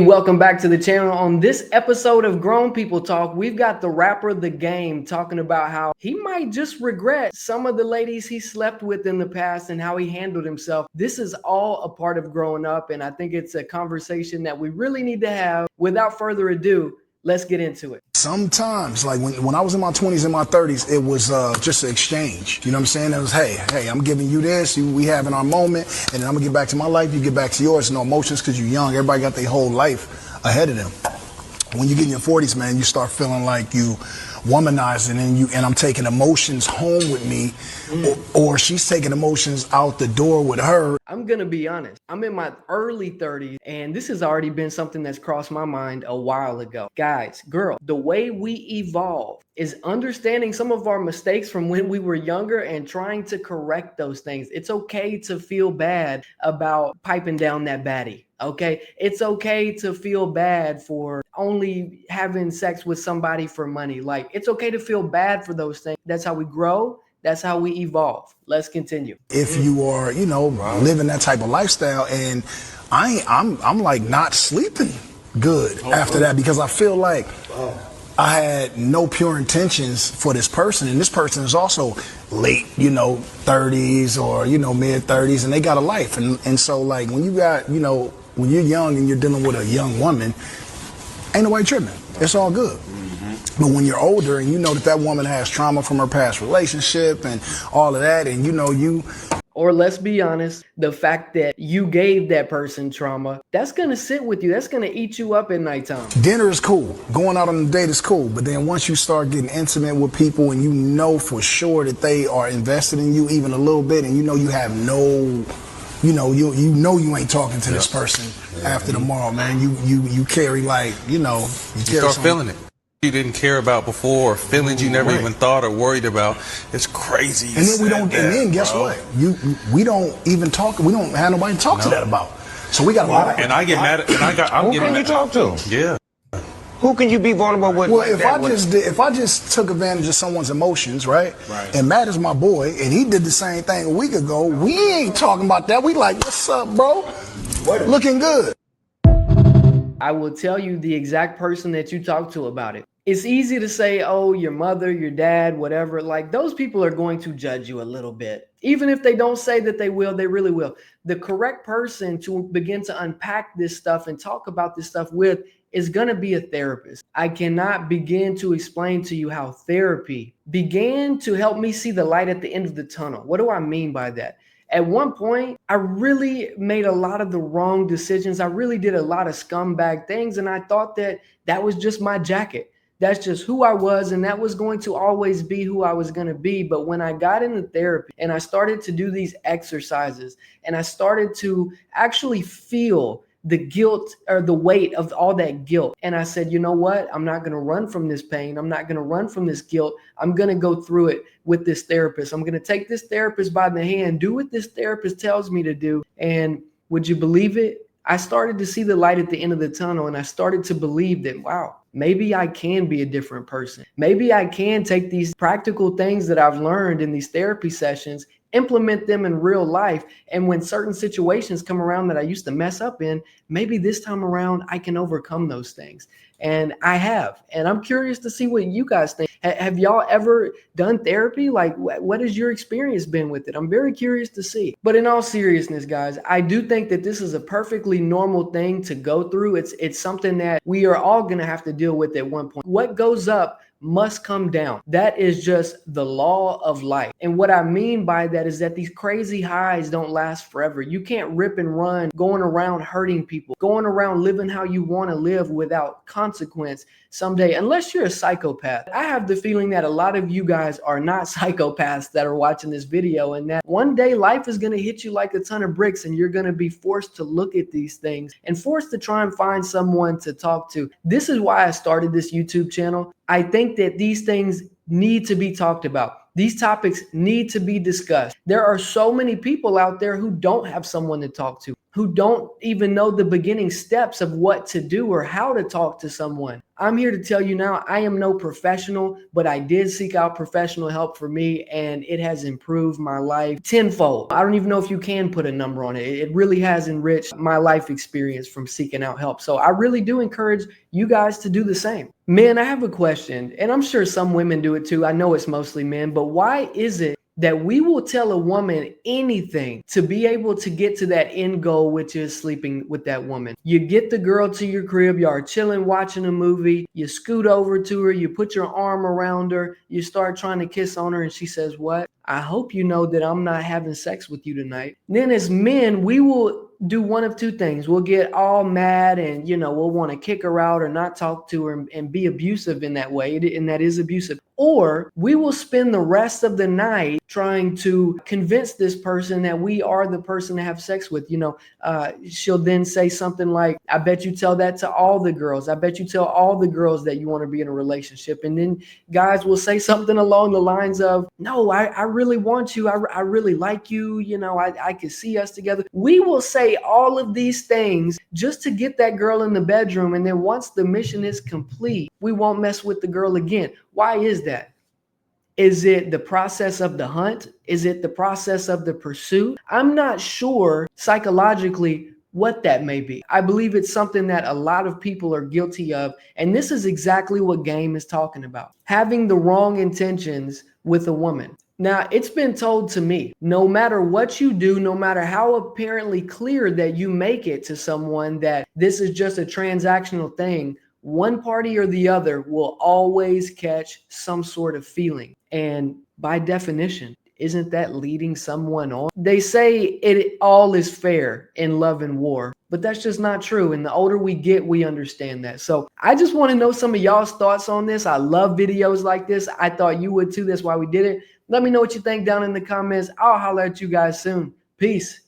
Welcome back to the channel. On this episode of Grown People Talk, we've got the rapper The Game talking about how he might just regret some of the ladies he slept with in the past and how he handled himself. This is all a part of growing up, and I think it's a conversation that we really need to have. Without further ado, let's get into it. Sometimes, like when I was in my 20s and my 30s, it was just an exchange. You know what I'm saying? It was, hey, I'm giving you this, we having our moment, and then I'm gonna get back to my life, you get back to yours. No emotions because you're young. Everybody got their whole life ahead of them. When you get in your 40s, man, you start feeling like you womanizing and I'm taking emotions home with me, or she's taking emotions out the door with her. I'm gonna be honest, I'm in my early 30s, and this has already been something that's crossed my mind a while ago. Guys, girl, the way we evolve is understanding some of our mistakes from when we were younger and trying to correct those things. It's okay to feel bad about piping down that baddie. Okay, it's okay to feel bad for only having sex with somebody for money. Like, it's okay to feel bad for those things. That's how we grow. That's how we evolve. Let's continue. If you are, living that type of lifestyle, and I'm like not sleeping good after that, because I feel like I had no pure intentions for this person, and this person is also late, 30s or mid 30s, and they got a life, and so like when you got, when you're young and you're dealing with a young woman, ain't nobody tripping. It's all good. But when you're older and you know that woman has trauma from her past relationship and all of that, and or let's be honest, the fact that you gave that person trauma, that's going to sit with you. That's going to eat you up at nighttime. Dinner is cool. Going out on a date is cool. But then once you start getting intimate with people and you know for sure that they are invested in you even a little bit, and you have no... you ain't talking to this person after tomorrow, man. You carry like, you start feeling it. You didn't care about before, or feelings you never even thought or worried about. It's crazy. And then we don't. And then guess what? We don't even talk. We don't have nobody to talk to that about. So we got a lot. And I get mad. I'm who can you talk to? Yeah. Who can you be vulnerable with? Well, if I just took advantage of someone's emotions, right? And Matt is my boy, and he did the same thing a week ago. We ain't talking about that. We like, what's up, bro? Looking good. I will tell you the exact person that you talk to about it. It's easy to say, oh, your mother, your dad, whatever. Like, those people are going to judge you a little bit. Even if they don't say that they will, they really will. The correct person to begin to unpack this stuff and talk about this stuff with is going to be a therapist. I cannot begin to explain to you how therapy began to help me see the light at the end of the tunnel. What do I mean by that? At one point, I really made a lot of the wrong decisions. I really did a lot of scumbag things, and I thought that was just my jacket. That's just who I was, and that was going to always be who I was going to be. But when I got into therapy and I started to do these exercises and I started to actually feel the guilt or the weight of all that guilt, and I said, you know what? I'm not going to run from this pain. I'm not going to run from this guilt. I'm going to go through it with this therapist. I'm going to take this therapist by the hand, do what this therapist tells me to do. And would you believe it? I started to see the light at the end of the tunnel, and I started to believe that, wow, maybe I can be a different person. Maybe I can take these practical things that I've learned in these therapy sessions, implement them in real life. And when certain situations come around that I used to mess up in, maybe this time around I can overcome those things. And I have. And I'm curious to see what you guys think. Have y'all ever done therapy? Like, what has your experience been with it? I'm very curious to see. But in all seriousness, guys, I do think that this is a perfectly normal thing to go through. It's something that we are all going to have to deal with at one point. What goes up must come down. That is just the law of life. And what I mean by that is that these crazy highs don't last forever. You can't rip and run going around hurting people, going around living how you want to live without consequence someday, unless you're a psychopath. I have the feeling that a lot of you guys are not psychopaths that are watching this video, and that one day life is going to hit you like a ton of bricks, and you're going to be forced to look at these things and forced to try and find someone to talk to. This is why I started this YouTube channel. I think that these things need to be talked about. These topics need to be discussed. There are so many people out there who don't have someone to talk to, who don't even know the beginning steps of what to do or how to talk to someone. I'm here to tell you now, I am no professional, but I did seek out professional help for me, and it has improved my life tenfold. I don't even know if you can put a number on it. It really has enriched my life experience from seeking out help. So I really do encourage you guys to do the same. Men, I have a question, and I'm sure some women do it too. I know it's mostly men, but why is it that we will tell a woman anything to be able to get to that end goal, which is sleeping with that woman? You get the girl to your crib, you are chilling, watching a movie, you scoot over to her, you put your arm around her, you start trying to kiss on her, and she says, "What? I hope you know that I'm not having sex with you tonight." Then as men, we will do one of two things. We'll get all mad and, we'll want to kick her out or not talk to her and be abusive in that way. And that is abusive. Or we will spend the rest of the night trying to convince this person that we are the person to have sex with. She'll then say something like, "I bet you tell that to all the girls. I bet you tell all the girls that you want to be in a relationship." And then guys will say something along the lines of, "No, I really want you. I really like you. I could see us together." We will say all of these things just to get that girl in the bedroom. And then once the mission is complete, we won't mess with the girl again. Why is that? Is it the process of the hunt? Is it the process of the pursuit? I'm not sure psychologically what that may be. I believe it's something that a lot of people are guilty of. And this is exactly what Game is talking about. Having the wrong intentions with a woman. Now, it's been told to me, no matter what you do, no matter how apparently clear that you make it to someone that this is just a transactional thing, one party or the other will always catch some sort of feeling. And by definition, isn't that leading someone on? They say it all is fair in love and war, but that's just not true. And the older we get, we understand that. So I just want to know some of y'all's thoughts on this. I love videos like this. I thought you would too. That's why we did it. Let me know what you think down in the comments. I'll holler at you guys soon. Peace.